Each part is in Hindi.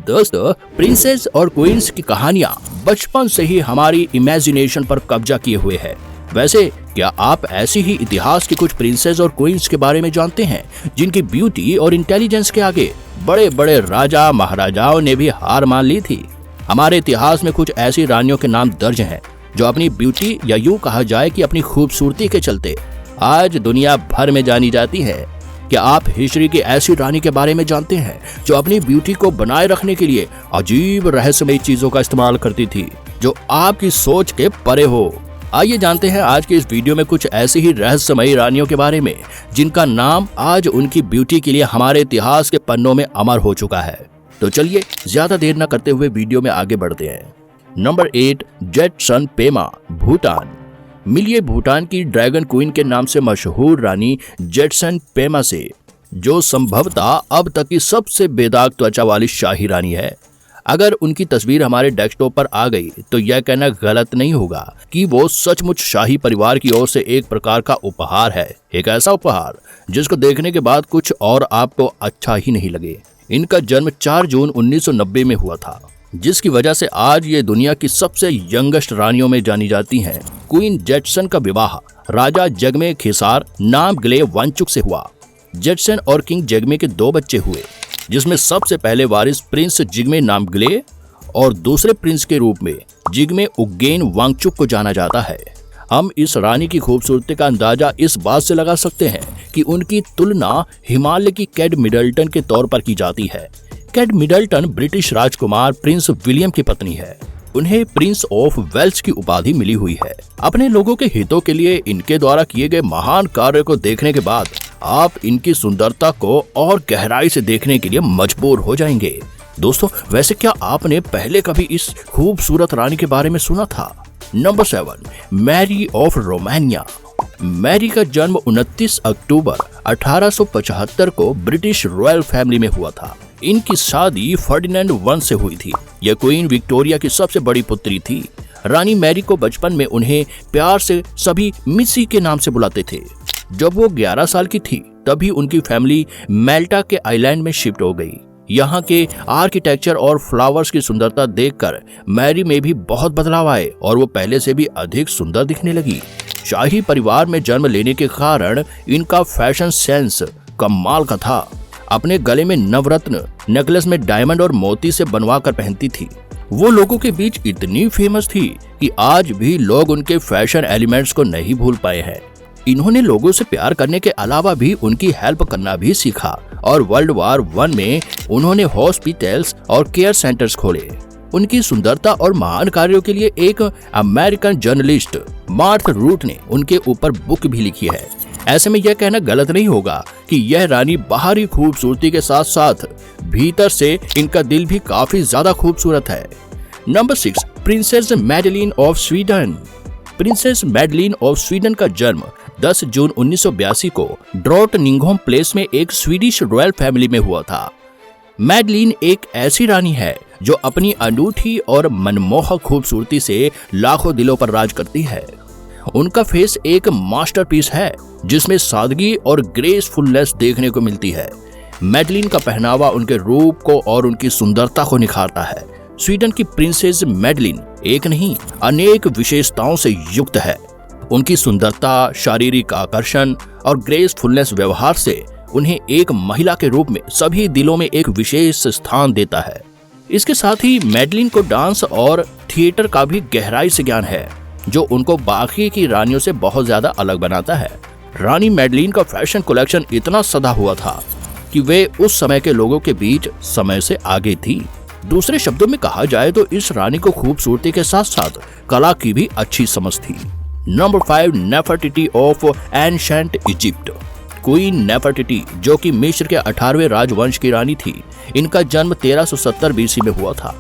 दोस्तों, प्रिंसेस और क्वींस की कहानियां बचपन से ही हमारी इमेजिनेशन पर कब्जा किए हुए है। वैसे क्या आप ऐसी ही इतिहास की कुछ प्रिंसेस और क्वींस के बारे में जानते हैं जिनकी ब्यूटी और इंटेलिजेंस के आगे बड़े बड़े राजा महाराजाओं ने भी हार मान ली थी? हमारे इतिहास में कुछ ऐसी रानियों के नाम दर्ज हैं जो अपनी ब्यूटी या यूं कहा जाए कि अपनी खूबसूरती के चलते आज दुनिया भर में जानी जाती है। क्या आप हिस्ट्री की ऐसी रानी के बारे में जानते हैं जो अपनी ब्यूटी को बनाए रखने के लिए अजीब रहस्यमयी चीजों का इस्तेमाल करती थी जो आपकी सोच के परे हो? आइए जानते हैं आज के इस वीडियो में कुछ ऐसी ही रहस्यमयी रानियों के बारे में जिनका नाम आज उनकी ब्यूटी के लिए हमारे इतिहास के पन्नों में अमर हो चुका है। तो चलिए ज्यादा देर न करते हुए वीडियो में आगे बढ़ते हैं। नंबर 8, जेट्सन पेमा, भूटान। मिलिए भूटान की ड्रैगन क्वीन के नाम से मशहूर रानी जेट्सन पेमा से, जो संभवतः अब तक की सबसे बेदाग त्वचा वाली शाही रानी है। अगर उनकी तस्वीर हमारे डेस्कटॉप पर आ गई तो यह कहना गलत नहीं होगा कि वो सचमुच शाही परिवार की ओर से एक प्रकार का उपहार है, एक ऐसा उपहार जिसको देखने के बाद कुछ और आपको अच्छा ही नहीं लगे। इनका जन्म 4 जून 1990 में हुआ था, जिसकी वजह से आज ये दुनिया की सबसे यंगेस्ट रानियों में जानी जाती हैं। क्वीन जेट्सन का विवाह राजा जगमे खेसार नामग्ले वांगचुक से हुआ। जेट्सन और किंग जगमे के 2 बच्चे हुए, जिसमें सबसे पहले वारिस प्रिंस जिग्मे नामग्ले और दूसरे प्रिंस के रूप में जिग्मे उग्गेन वांगचुक को जाना जाता है। हम इस रानी की खूबसूरती का अंदाजा इस बात से लगा सकते हैं कि उनकी तुलना हिमालय की केट मिडल्टन के तौर पर की जाती है। केट मिडल्टन ब्रिटिश राजकुमार प्रिंस विलियम की पत्नी है। उन्हें प्रिंस ऑफ वेल्स की उपाधि मिली हुई है। अपने लोगों के हितों के लिए इनके द्वारा किए गए महान कार्य को देखने के बाद आप इनकी सुंदरता को और गहराई से देखने के लिए मजबूर हो जाएंगे। दोस्तों, वैसे क्या आपने पहले कभी इस खूबसूरत रानी के बारे में सुना था? Number 7, Mary of Romania. Mary का जन्म 29 अक्टूबर 1875 को ब्रिटिश रॉयल फैमिली में हुआ था। इनकी शादी फर्डिनेंड 1 से हुई थी। यह क्वीन विक्टोरिया की सबसे बड़ी पुत्री थी। रानी मैरी को बचपन में उन्हें प्यार से सभी मिसी के नाम से बुलाते थे। जब वो 11 साल की थी तभी उनकी फैमिली माल्टा के आइलैंड में शिफ्ट हो गई। यहाँ के आर्किटेक्चर और फ्लावर्स की सुंदरता देखकर मैरी में भी बहुत बदलाव आए और वो पहले से भी अधिक सुंदर दिखने लगी। शाही परिवार में जन्म लेने के कारण इनका फैशन सेंस कमाल का था। अपने गले में नवरत्न नेकलेस में डायमंड और मोती से बनवा कर पहनती थी। वो लोगों के बीच इतनी फेमस थी कि आज भी लोग उनके फैशन एलिमेंट्स को नहीं भूल पाए हैं। इन्होंने लोगों से प्यार करने के अलावा भी उनकी हेल्प करना भी सीखा और वर्ल्ड वॉर 1 में उन्होंने हॉस्पिटल्स और केयर सेंटर्स खोले। उनकी सुंदरता और महान कार्यों के लिए एक अमेरिकन जर्नलिस्ट मार्थ रूट ने उनके ऊपर बुक भी लिखी है। ऐसे में यह कहना गलत नहीं होगा कि यह रानी बाहरी खूबसूरती के साथ साथ भीतर से इनका दिल भी काफी ज्यादा खूबसूरत है। Number 6, princess Madeline of Sweden. Princess Madeline of Sweden का जन्म 10 जून 1982 को ड्रोटनिंगहोम प्लेस में एक स्वीडिश रॉयल फैमिली में हुआ था। मैडलिन एक ऐसी रानी है जो अपनी अनूठी और मनमोहक खूबसूरती से लाखों दिलों पर राज करती है। उनका फेस एक मास्टरपीस है जिसमें सादगी और ग्रेसफुलनेस देखने को मिलती है। मैडलिन का पहनावा उनके रूप को और उनकी सुंदरता को निखारता है। स्वीडन की प्रिंसेस मैडलिन एक नहीं अनेक विशेषताओं से युक्त है। उनकी सुंदरता, शारीरिक आकर्षण और ग्रेसफुलनेस व्यवहार से उन्हें एक महिला के रूप में सभी दिलों में एक विशेष स्थान देता है। इसके साथ ही मैडलिन को डांस और थिएटर का भी गहराई से ज्ञान है, जो उनको बाकी की रानियों से बहुत ज्यादा अलग बनाता है। रानी मैडलिन का फैशन कलेक्शन इतना सदा हुआ था कि वे उस समय के लोगों के बीच समय से आगे थी। दूसरे शब्दों में कहा जाए तो इस रानी को खूबसूरती के साथ साथ कला की भी अच्छी समझ थी। Number 5, Nefertiti of ancient Egypt. Queen Nefertiti, जो कि मिस्र के 18वें राजवंश की रानी थी, इनका जन्म 1370 बीसी में हुआ था।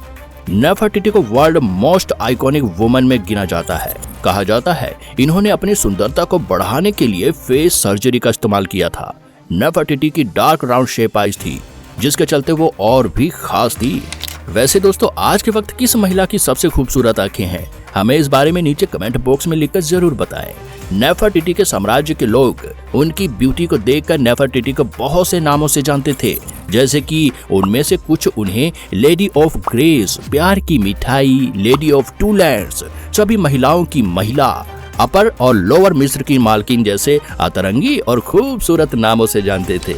नेफरटिटी को वर्ल्ड मोस्ट आइकॉनिक वुमन में गिना जाता है। कहा जाता है इन्होंने अपनी सुंदरता को बढ़ाने के लिए फेस सर्जरी का इस्तेमाल किया था। नेफरटिटी की डार्क राउंड शेप आईज थी, जिसके चलते वो और भी खास थी। वैसे दोस्तों, आज के वक्त किस महिला की सबसे खूबसूरत आंखें हैं? हमें इस बारे में नीचे कमेंट बॉक्स में लिखकर जरूर बताएं। नेफरटिटी के साम्राज्य के लोग उनकी ब्यूटी को देखकर नेफरटिटी को बहुत से नामों से जानते थे, जैसे कि उनमें से कुछ उन्हें लेडी ऑफ ग्रेस, प्यार की मिठाई, लेडी ऑफ टू लैंड्स, सभी महिलाओं की महिला, अपर और लोअर मिस्र की मालकिन जैसे अतरंगी और खूबसूरत नामों से जानते थे।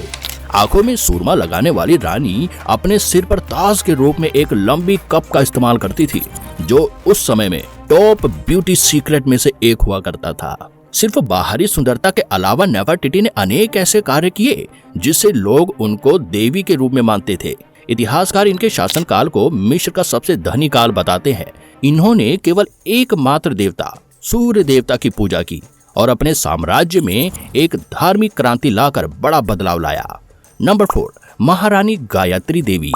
आंखों में सुरमा लगाने वाली रानी अपने सिर पर ताज के रूप में एक लंबी कप का इस्तेमाल करती थी, जो उस समय में टॉप ब्यूटी सीक्रेट में से एक हुआ करता था। सिर्फ बाहरी सुंदरता के अलावा नेफरटिटी ने अनेक ऐसे कार्य किए जिससे लोग उनको देवी के रूप में मानते थे। इतिहासकार इनके शासनकाल को मिस्र का सबसे धनी काल बताते हैं। इन्होंने केवल एकमात्र देवता सूर्य देवता की पूजा की और अपने साम्राज्य में एक धार्मिक क्रांति लाकर बड़ा बदलाव लाया। नंबर 4, महारानी गायत्री देवी।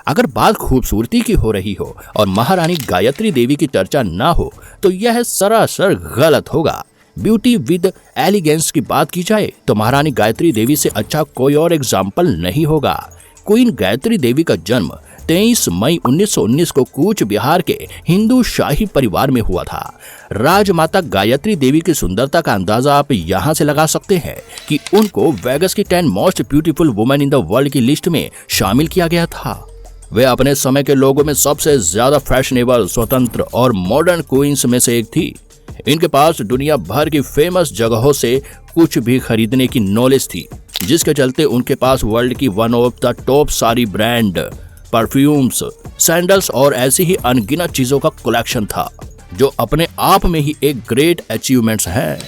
अगर बात खूबसूरती की हो रही हो और महारानी गायत्री देवी की चर्चा ना हो तो यह सरासर गलत होगा। ब्यूटी विद एलिगेंस की बात की जाए तो महारानी गायत्री देवी से अच्छा कोई और एग्जाम्पल नहीं होगा। क्वीन गायत्री देवी का जन्म 23 मई 1919 को कूच बिहार के हिंदू शाही परिवार में हुआ था। राजमाता गायत्री देवी की सुंदरता का अंदाजा आप यहाँ से लगा सकते हैं कि उनको वेगस की 10 most beautiful women in the world की लिस्ट में शामिल किया गया था। वे अपने समय के लोगों में सबसे ज्यादा फैशनेबल, स्वतंत्र और मॉडर्न क्वींस में से एक थी। इनके पास दुनिया भर की फेमस जगहों से कुछ भी खरीदने की नॉलेज थी, जिसके चलते उनके पास वर्ल्ड की वन ऑफ द टॉप सारी ब्रांड, परफ्यूम्स, सैंडल्स और ऐसी ही अनगिनत चीजों का कलेक्शन था, जो अपने आप में ही एक ग्रेट अचीवमेंट्स है।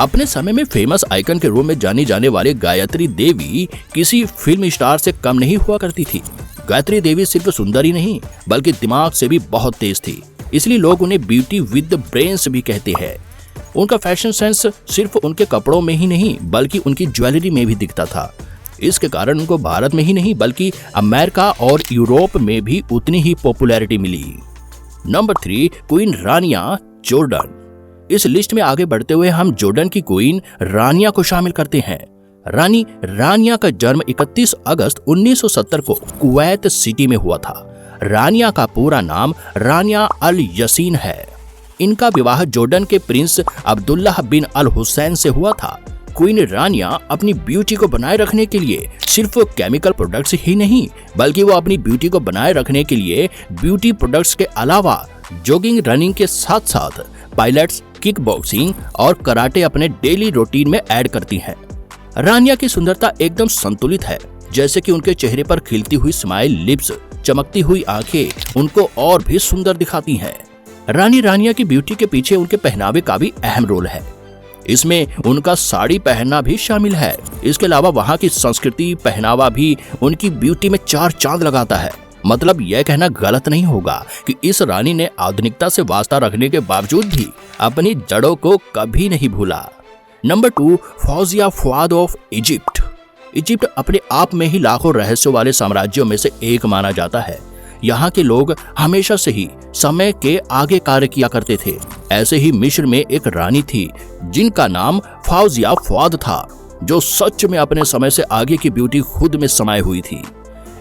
अपने समय में फेमस आइकन के रूप में जानी जाने वाली गायत्री देवी किसी फिल्म स्टार से कम नहीं हुआ करती थी। गायत्री देवी सिर्फ सुंदर ही नहीं बल्कि दिमाग से भी बहुत तेज थी, इसलिए लोग उन्हें ब्यूटी विद ब्रेन्स भी कहते हैं। उनका फैशन सेंस सिर्फ उनके कपड़ों में ही नहीं बल्कि उनकी ज्वेलरी में भी दिखता था। इसके कारण उनको भारत में ही नहीं बल्कि अमेरिका और यूरोप में भी उतनी ही पॉपुलैरिटी मिली। नंबर 3, क्वीन रानिया जॉर्डन। इस लिस्ट में आगे बढ़ते हुए हम जॉर्डन की क्वीन रानिया को शामिल करते हैं। रानी रानिया का जन्म 31 अगस्त 1970 को कुवैत सिटी में हुआ था। रानिया का पूरा नाम रानिया अल यसीन है। इनका विवाह जॉर्डन के प्रिंस अब्दुल्लाह बिन अल हुसैन से हुआ था। क्वीन रानिया अपनी ब्यूटी को बनाए रखने के लिए सिर्फ केमिकल प्रोडक्ट्स ही नहीं बल्कि वो अपनी ब्यूटी को बनाए रखने के लिए ब्यूटी प्रोडक्ट्स के अलावा जॉगिंग, रनिंग के साथ साथ पायलट्स, किक बॉक्सिंग और कराटे अपने डेली रूटीन में ऐड करती हैं। रानिया की सुंदरता एकदम संतुलित है, जैसे कि उनके चेहरे पर खिलती हुई स्माइल लिप्स, चमकती हुई आंखें उनको और भी सुंदर दिखाती हैं। रानी रानिया की ब्यूटी के पीछे उनके पहनावे का भी अहम रोल है। इसमें उनका साड़ी पहनना भी शामिल है। इसके अलावा वहाँ की संस्कृति, पहनावा भी उनकी ब्यूटी में 4 चांद लगाता है। मतलब यह कहना गलत नहीं होगा कि इस रानी ने आधुनिकता से वास्ता रखने के बावजूद भी अपनी जड़ों को कभी नहीं भूला। Number 2, Fauzia Fuad of Egypt. Egypt अपने आप में ही लाखों रहस्यों वाले साम्राज्यों में से एक माना जाता है। यहाँ के लोग हमेशा से ही समय के आगे कार्य किया करते थे। ऐसे ही मिस्र में एक रानी थी जिनका नाम फौजिया फुआद था, जो सच में अपने समय से आगे की ब्यूटी खुद में समाई हुई थी।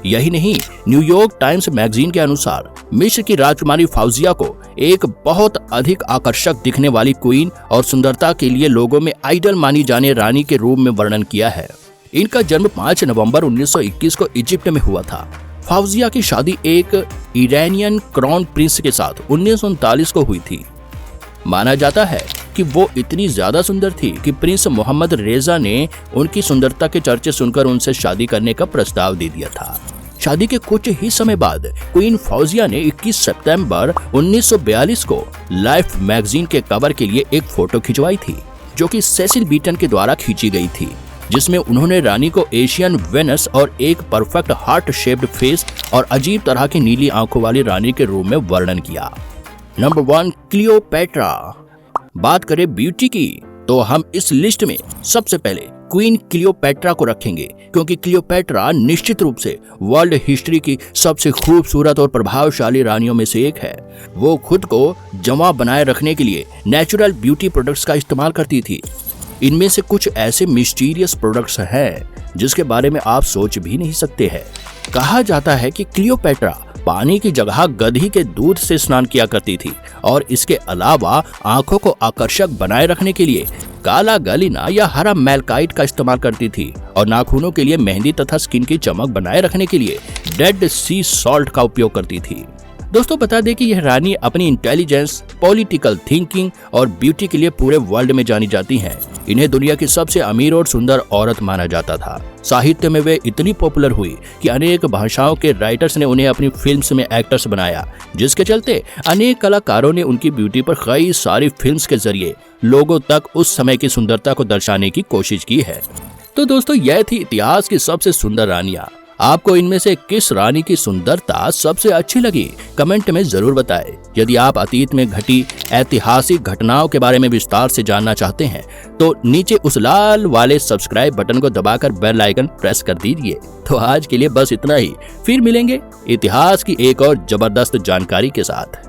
यही नहीं, न्यूयॉर्क टाइम्स मैगजीन के अनुसार मिस्र की राजकुमारी फौजिया को एक बहुत अधिक आकर्षक दिखने वाली क्वीन और सुंदरता के लिए लोगों में आइडल मानी जाने रानी के रूप में वर्णन किया है। इनका जन्म 5 नवंबर 1921 को इजिप्ट में हुआ था। फौजिया की शादी एक ईरानियन क्राउन प्रिंस के साथ 1939 को हुई थी। माना जाता है कि वो इतनी ज्यादा सुंदर थी कि प्रिंस मोहम्मद रेजा ने उनकी सुंदरता के चर्चे सुनकर उनसे शादी करने का प्रस्ताव दे दिया था। शादी के कुछ ही समय बाद क्वीन फौजिया ने 21 सितंबर 1942 को लाइफ मैगजीन के कवर के लिए एक फोटो खिंचवाई थी, जो कि सेसिल बीटन के द्वारा खींची गई थी, जिसमें उन्होंने रानी को एशियन वेनस और एक परफेक्ट हार्ट शेप्ड फेस और अजीब तरह की नीली आंखों वाली रानी के रूप में वर्णन किया। Number 1, Cleopatra. बात करें ब्यूटी की तो हम इस लिस्ट में सबसे पहले क्वीन क्लियोपेट्रा को रखेंगे, क्योंकि क्लियोपेट्रा निश्चित रूप से वर्ल्ड हिस्ट्री की सबसे खूबसूरत और प्रभावशाली रानियों में से एक है। वो खुद को जवां बनाए रखने के लिए नेचुरल ब्यूटी प्रोडक्ट्स का इस्तेमाल करती थी। इनमें से कुछ ऐसे मिस्टीरियस प्रोडक्ट्स हैं जिसके बारे में आप सोच भी नहीं सकते हैं। कहा जाता है कि क्लियोपेट्रा पानी की जगह गधी के दूध से स्नान किया करती थी और इसके अलावा आंखों को आकर्षक बनाए रखने के लिए काला गलीना या हरा मैलकाइट का इस्तेमाल करती थी और नाखूनों के लिए मेहंदी तथा स्किन की चमक बनाए रखने के लिए डेड सी सॉल्ट का उपयोग करती थी। दोस्तों बता दें कि यह रानी अपनी इंटेलिजेंस, पॉलिटिकल थिंकिंग और ब्यूटी के लिए पूरे वर्ल्ड में जानी जाती हैं। इन्हें दुनिया की सबसे अमीर और सुंदर औरत माना जाता था। साहित्य में वे इतनी पॉपुलर हुई कि अनेक भाषाओं के राइटर्स ने उन्हें अपनी फिल्म्स में एक्टर्स बनाया, जिसके चलते अनेक कलाकारों ने उनकी ब्यूटी पर कई सारी फिल्म्स के जरिए लोगों तक उस समय की सुंदरता को दर्शाने की कोशिश की है। तो दोस्तों यह थी इतिहास की सबसे सुंदर रानियां। आपको इनमें से किस रानी की सुंदरता सबसे अच्छी लगी, कमेंट में जरूर बताएं। यदि आप अतीत में घटी ऐतिहासिक घटनाओं के बारे में विस्तार से जानना चाहते हैं तो नीचे उस लाल वाले सब्सक्राइब बटन को दबाकर बेल आइकन प्रेस कर दीजिए। तो आज के लिए बस इतना ही, फिर मिलेंगे इतिहास की एक और जबरदस्त जानकारी के साथ।